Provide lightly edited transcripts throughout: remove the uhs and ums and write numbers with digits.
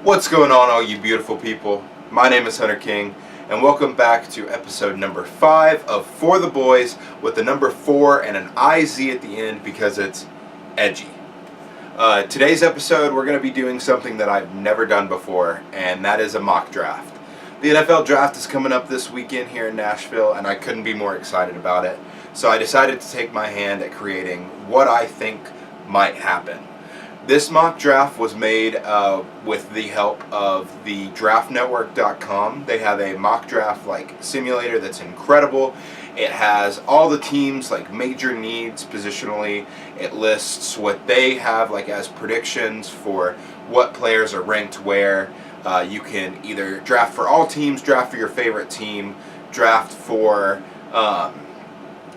What's going on, all you beautiful people? My name is Hunter King, and welcome back to episode number 5 of For the Boys, with the number 4 and an IZ at the end because it's edgy. Today's episode, we're going to be doing something that I've never done before, and that is a mock draft. The NFL draft is coming up this weekend here in Nashville, and I couldn't be more excited about it. So I decided to take my hand at creating what I think might happen. This mock draft was made with the help of the draftnetwork.com. They have a mock draft simulator that's incredible. It has all the teams' major needs positionally. It lists what they have as predictions for what players are ranked where. You can either draft for all teams, draft for your favorite team, draft for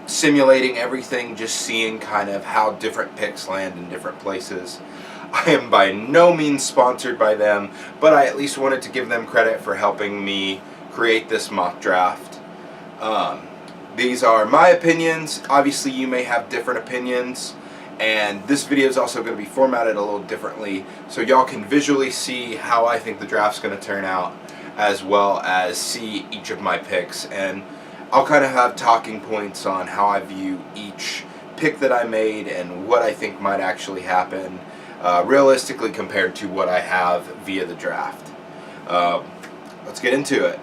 simulating everything, just seeing kind of how different picks land in different places. I am by no means sponsored by them, but I at least wanted to give them credit for helping me create this mock draft. These are my opinions. Obviously, you may have different opinions, and this video is also going to be formatted a little differently, so y'all can visually see how I think the draft's going to turn out, as well as see each of my picks, and I'll kind of have talking points on how I view each pick that I made and what I think might actually happen, realistically compared to what I have via the draft. Let's get into it.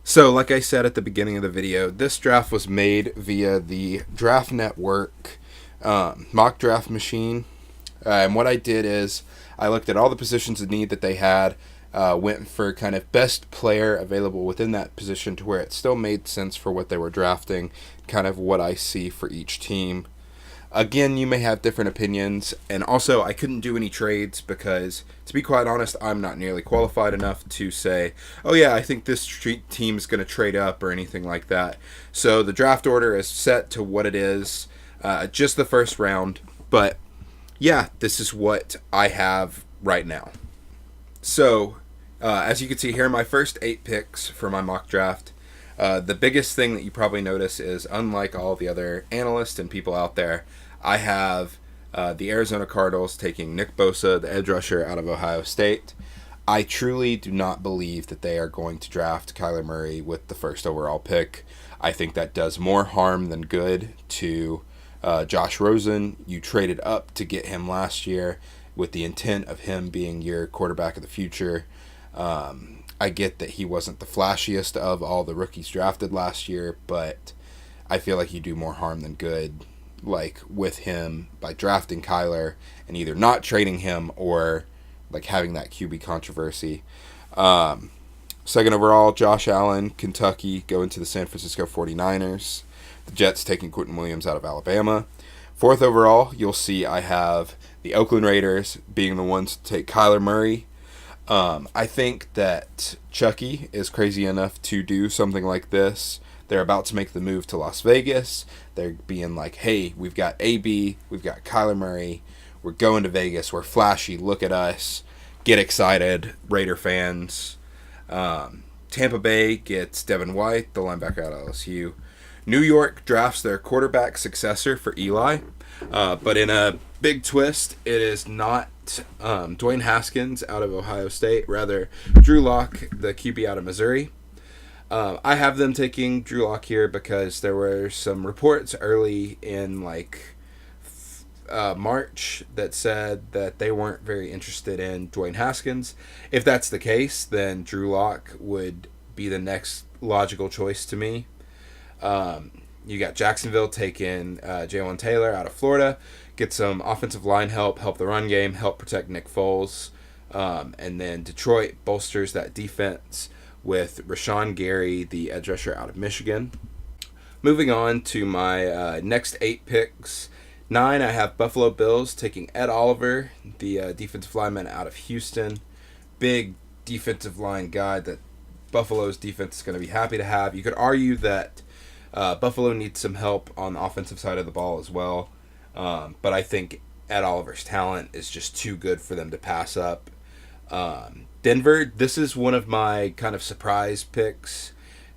So, like I said at the beginning of the video, this draft was made via the Draft Network mock draft machine. And what I did is I looked at all the positions of need that they had, went for kind of best player available within that position to where it still made sense for what they were drafting, kind of what I see for each team. Again, you may have different opinions, and also I couldn't do any trades because, to be quite honest, I'm not nearly qualified enough to say, oh yeah, I think this team is going to trade up or anything like that. So the draft order is set to what it is, just the first round, but yeah, this is what I have right now. So, as you can see here, my first 8 picks for my mock draft. The biggest thing that you probably notice is, unlike all the other analysts and people out there, I have the Arizona Cardinals taking Nick Bosa, the edge rusher out of Ohio State. I truly do not believe that they are going to draft Kyler Murray with the first overall pick. I think that does more harm than good to Josh Rosen. You traded up to get him last year with the intent of him being your quarterback of the future. I get that he wasn't the flashiest of all the rookies drafted last year, but I feel like you do more harm than good, with him by drafting Kyler and either not trading him or having that QB controversy. Second overall, Josh Allen, Kentucky, going to the San Francisco 49ers. The Jets taking Quentin Williams out of Alabama. Fourth overall, you'll see I have the Oakland Raiders being the ones to take Kyler Murray. I think that Chucky is crazy enough to do something like this. They're about to make the move to Las Vegas. They're being like, hey, we've got AB, we've got Kyler Murray, we're going to Vegas, we're flashy, look at us, get excited, Raider fans. Tampa Bay gets Devin White, the linebacker out of LSU. New York drafts their quarterback successor for Eli, but in a big twist, it is not Dwayne Haskins out of Ohio State, rather Drew Lock, the QB out of Missouri. I have them taking Drew Lock here because there were some reports early in March that said that they weren't very interested in Dwayne Haskins. If that's the case, then Drew Lock would be the next logical choice to me. You got Jacksonville taking Jalen Taylor out of Florida, get some offensive line help the run game, help protect Nick Foles. And then Detroit bolsters that defense with Rashawn Gary, the edge rusher out of Michigan. Moving on to my next 8 picks. 9, I have Buffalo Bills taking Ed Oliver, the defensive lineman out of Houston. Big defensive line guy that Buffalo's defense is going to be happy to have. You could argue that Buffalo needs some help on the offensive side of the ball as well. But I think Ed Oliver's talent is just too good for them to pass up. Denver, this is one of my kind of surprise picks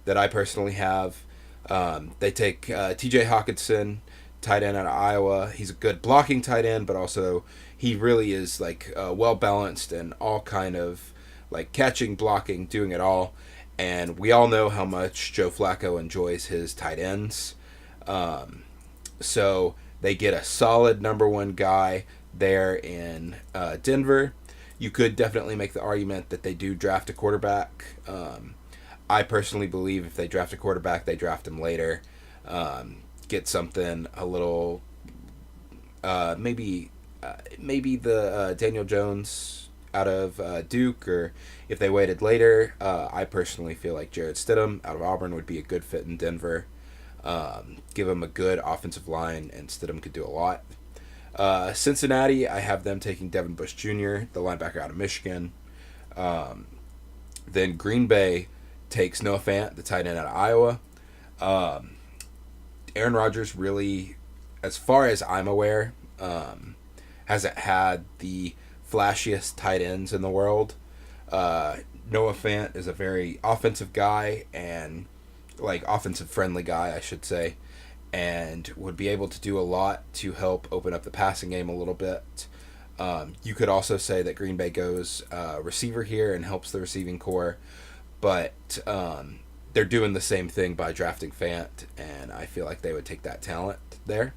that I personally have. They take TJ Hawkinson, tight end out of Iowa. He's a good blocking tight end, but also he really is like well balanced and all kind of like catching, blocking, doing it all. And we all know how much Joe Flacco enjoys his tight ends. So they get a solid number one guy there in Denver. You could definitely make the argument that they do draft a quarterback. I personally believe if they draft a quarterback, they draft him later. Get something a little, maybe the Daniel Jones out of Duke, or if they waited later, I personally feel like Jarrett Stidham out of Auburn would be a good fit in Denver. Give him a good offensive line, and Stidham could do a lot. Cincinnati, I have them taking Devin Bush Jr., the linebacker out of Michigan. Then Green Bay takes Noah Fant, the tight end out of Iowa. Aaron Rodgers really, as far as I'm aware, hasn't had the flashiest tight ends in the world. Noah Fant is a very offensive guy, and like offensive friendly guy, I should say, and would be able to do a lot to help open up the passing game a little bit. You could also say that Green Bay goes receiver here and helps the receiving core, but they're doing the same thing by drafting Fant, and I feel like they would take that talent there.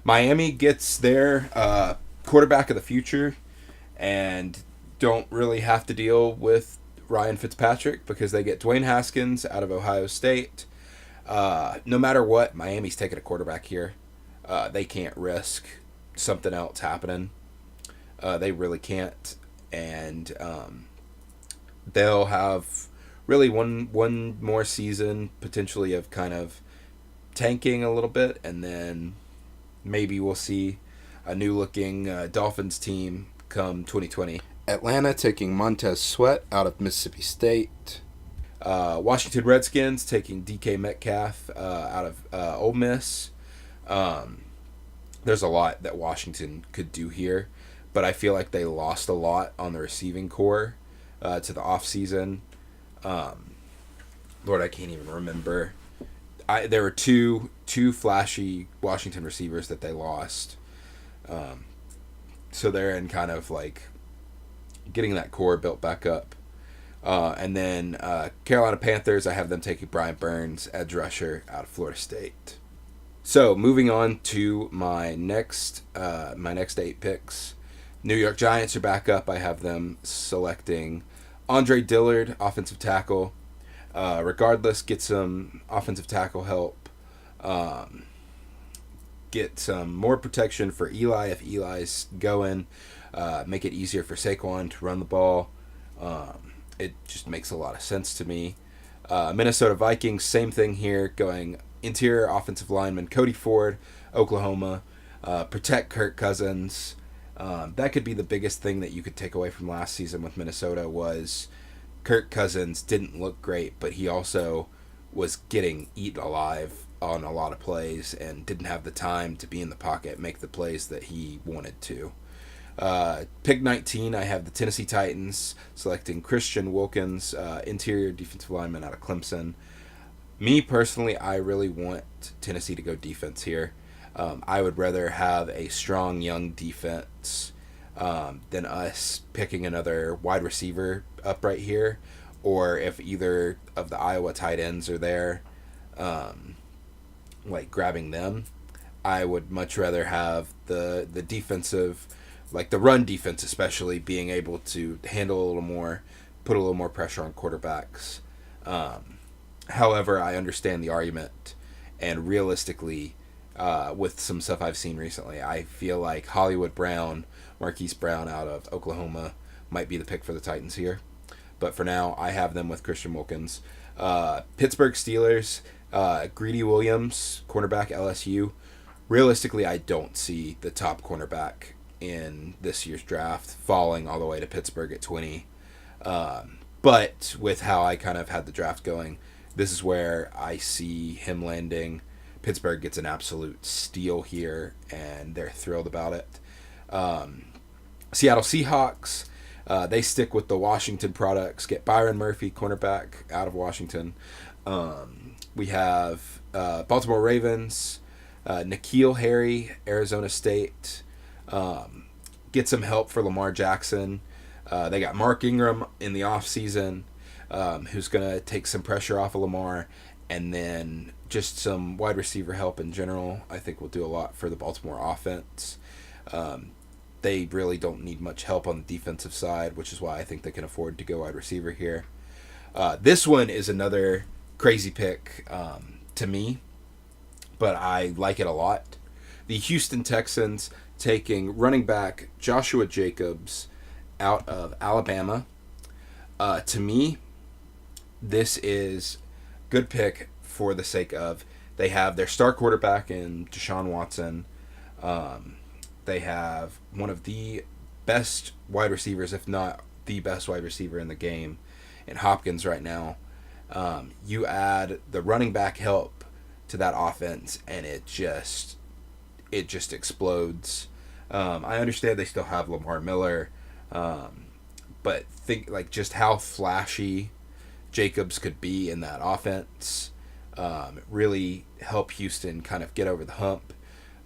Miami gets their quarterback of the future and don't really have to deal with Ryan Fitzpatrick because they get Dwayne Haskins out of Ohio State. No matter what, Miami's taking a quarterback here. They can't risk something else happening. They really can't. And they'll have really one more season potentially of kind of tanking a little bit, and then maybe we'll see a new looking Dolphins team come 2020. Atlanta taking Montez Sweat out of Mississippi State. Washington Redskins taking DK Metcalf out of Ole Miss. There's a lot that Washington could do here, but I feel like they lost a lot on the receiving core to the offseason. Lord, I can't even remember. There were two flashy Washington receivers that they lost. So they're in kind of like getting that core built back up. And then Carolina Panthers, I have them taking Brian Burns, edge rusher out of Florida State. So moving on to my next 8 picks. New York Giants are back up. I have them selecting Andre Dillard, offensive tackle. Regardless, get some offensive tackle help. Get some more protection for Eli if Eli's going. Make it easier for Saquon to run the ball. It just makes a lot of sense to me. Minnesota Vikings, same thing here, going interior offensive lineman Cody Ford, Oklahoma. Protect Kirk Cousins. That could be the biggest thing that you could take away from last season with Minnesota was Kirk Cousins didn't look great, but he also was getting eaten alive on a lot of plays and didn't have the time to be in the pocket, make the plays that he wanted to. Pick 19, I have the Tennessee Titans selecting Christian Wilkins, interior defensive lineman out of Clemson. Me personally, I really want Tennessee to go defense here. I would rather have a strong young defense than us picking another wide receiver up right here, or if either of the Iowa tight ends are there, like grabbing them. I would much rather have the defensive, like the run defense especially, being able to handle a little more, put a little more pressure on quarterbacks. However, I understand the argument, and realistically, with some stuff I've seen recently, I feel like Hollywood Brown, Marquise Brown out of Oklahoma, might be the pick for the Titans here. But for now, I have them with Christian Wilkins. Pittsburgh Steelers, Greedy Williams, cornerback LSU. Realistically, I don't see the top cornerback in this year's draft falling all the way to Pittsburgh at 20. But with how I kind of had the draft going, this is where I see him landing. Pittsburgh gets an absolute steal here, and they're thrilled about it. Seattle Seahawks, they stick with the Washington products, get Byron Murphy, cornerback out of Washington. We have Baltimore Ravens, N'Keal Harry, Arizona State. get some help for Lamar Jackson. They got Mark Ingram in the offseason, who's going to take some pressure off of Lamar. And then just some wide receiver help in general, I think will do a lot for the Baltimore offense. They really don't need much help on the defensive side, which is why I think they can afford to go wide receiver here. This one is another crazy pick to me, but I like it a lot. The Houston Texans taking running back Joshua Jacobs out of Alabama. To me, this is good pick for the sake of they have their star quarterback in Deshaun Watson. They have one of the best wide receivers, if not the best wide receiver in the game, in Hopkins right now. You add the running back help to that offense, and it just explodes. I understand they still have Lamar Miller, but think like just how flashy Jacobs could be in that offense. Really help Houston kind of get over the hump.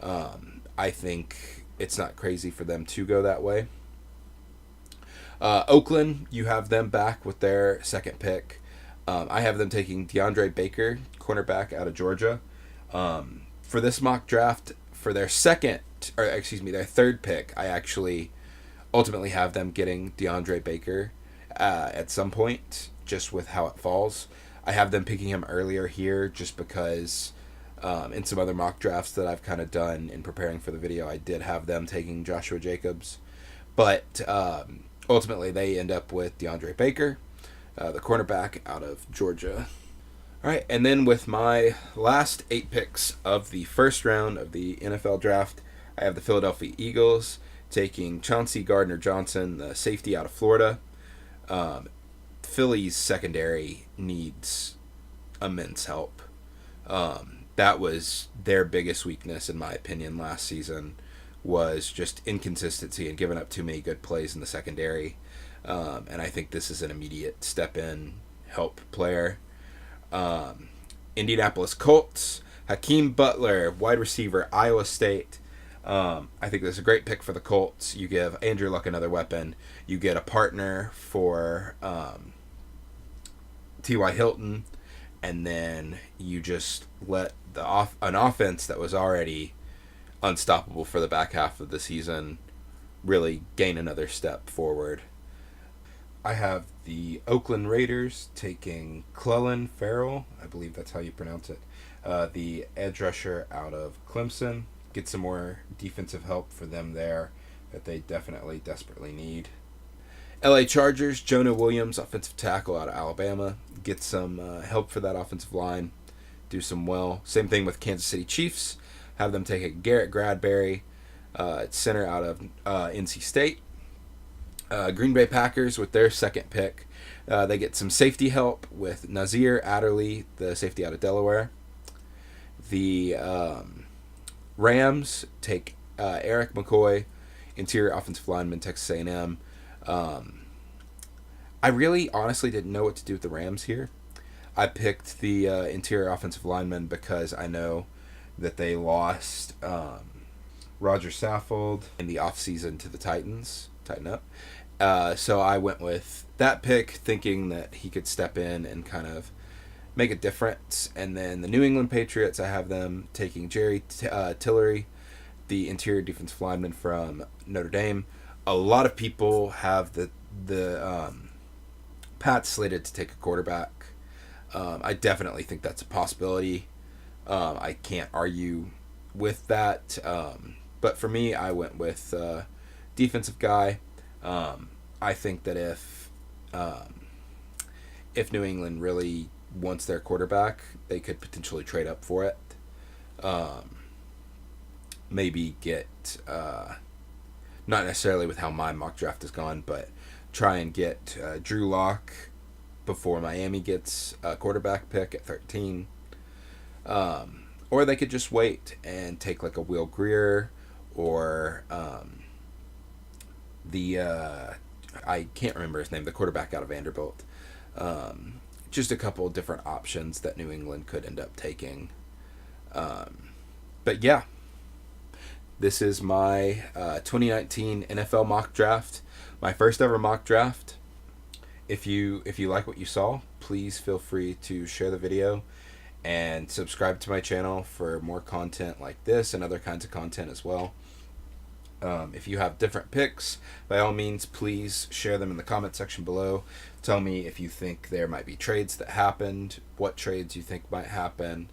I think it's not crazy for them to go that way. Oakland, you have them back with their second pick. I have them taking DeAndre Baker, cornerback out of Georgia. For this mock draft, for their their third pick, I actually ultimately have them getting DeAndre Baker at some point, just with how it falls. I have them picking him earlier here just because in some other mock drafts that I've kind of done in preparing for the video, I did have them taking Joshua Jacobs. But ultimately, they end up with DeAndre Baker, the cornerback out of Georgia. All right, and then with my last 8 picks of the first round of the NFL draft, I have the Philadelphia Eagles taking Chauncey Gardner-Johnson, the safety out of Florida. Philly's secondary needs immense help. That was their biggest weakness, in my opinion, last season, was just inconsistency and giving up too many good plays in the secondary. And I think this is an immediate step-in help player. Indianapolis Colts, Hakeem Butler, wide receiver, Iowa State. I think this is a great pick for the Colts. You give Andrew Luck another weapon. You get a partner for T.Y. Hilton, and then you just let an offense that was already unstoppable for the back half of the season really gain another step forward. I have the Oakland Raiders taking Clelin Ferrell, I believe that's how you pronounce it, the edge rusher out of Clemson. Get some more defensive help for them there that they definitely desperately need. LA Chargers, Jonah Williams, offensive tackle out of Alabama. Get some help for that offensive line. Do some well. Same thing with Kansas City Chiefs. Have them take a Garrett Bradbury, center out of NC State. Green Bay Packers with their second pick. They get some safety help with Nazir Adderley, the safety out of Delaware. The Rams take Eric McCoy, interior offensive lineman, Texas A&M. I really honestly didn't know what to do with the Rams here. I picked the interior offensive lineman because I know that they lost Roger Saffold in the offseason to the Titans. Tighten up. So I went with that pick thinking that he could step in and kind of make a difference. And then the New England Patriots, I have them taking Jerry Tillery, the interior defensive lineman from Notre Dame. A lot of people have the Pats slated to take a quarterback. I definitely think that's a possibility. I can't argue with that. But for me, I went with defensive guy. I think that if New England really wants their quarterback, they could potentially trade up for it. Maybe get, not necessarily with how my mock draft has gone, but try and get Drew Lock before Miami gets a quarterback pick at 13. Or they could just wait and take like a Will Grier or I can't remember his name, the quarterback out of Vanderbilt. Just a couple of different options that New England could end up taking. But yeah, This is my 2019 NFL mock draft, my first ever mock draft. If you like what you saw, please feel free to share the video and subscribe to my channel for more content like this and other kinds of content as well. If you have different picks, by all means, please share them in the comment section below. Tell me if you think there might be trades that happened, what trades you think might happen.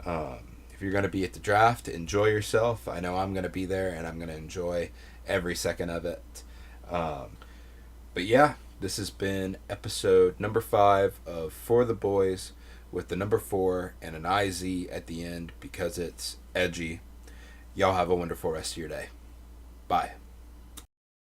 If you're going to be at the draft, enjoy yourself. I know I'm going to be there, and I'm going to enjoy every second of it. But yeah, this has been episode number 5 of For the Boys, with the number 4 and an IZ at the end because it's edgy. Y'all have a wonderful rest of your day. Bye.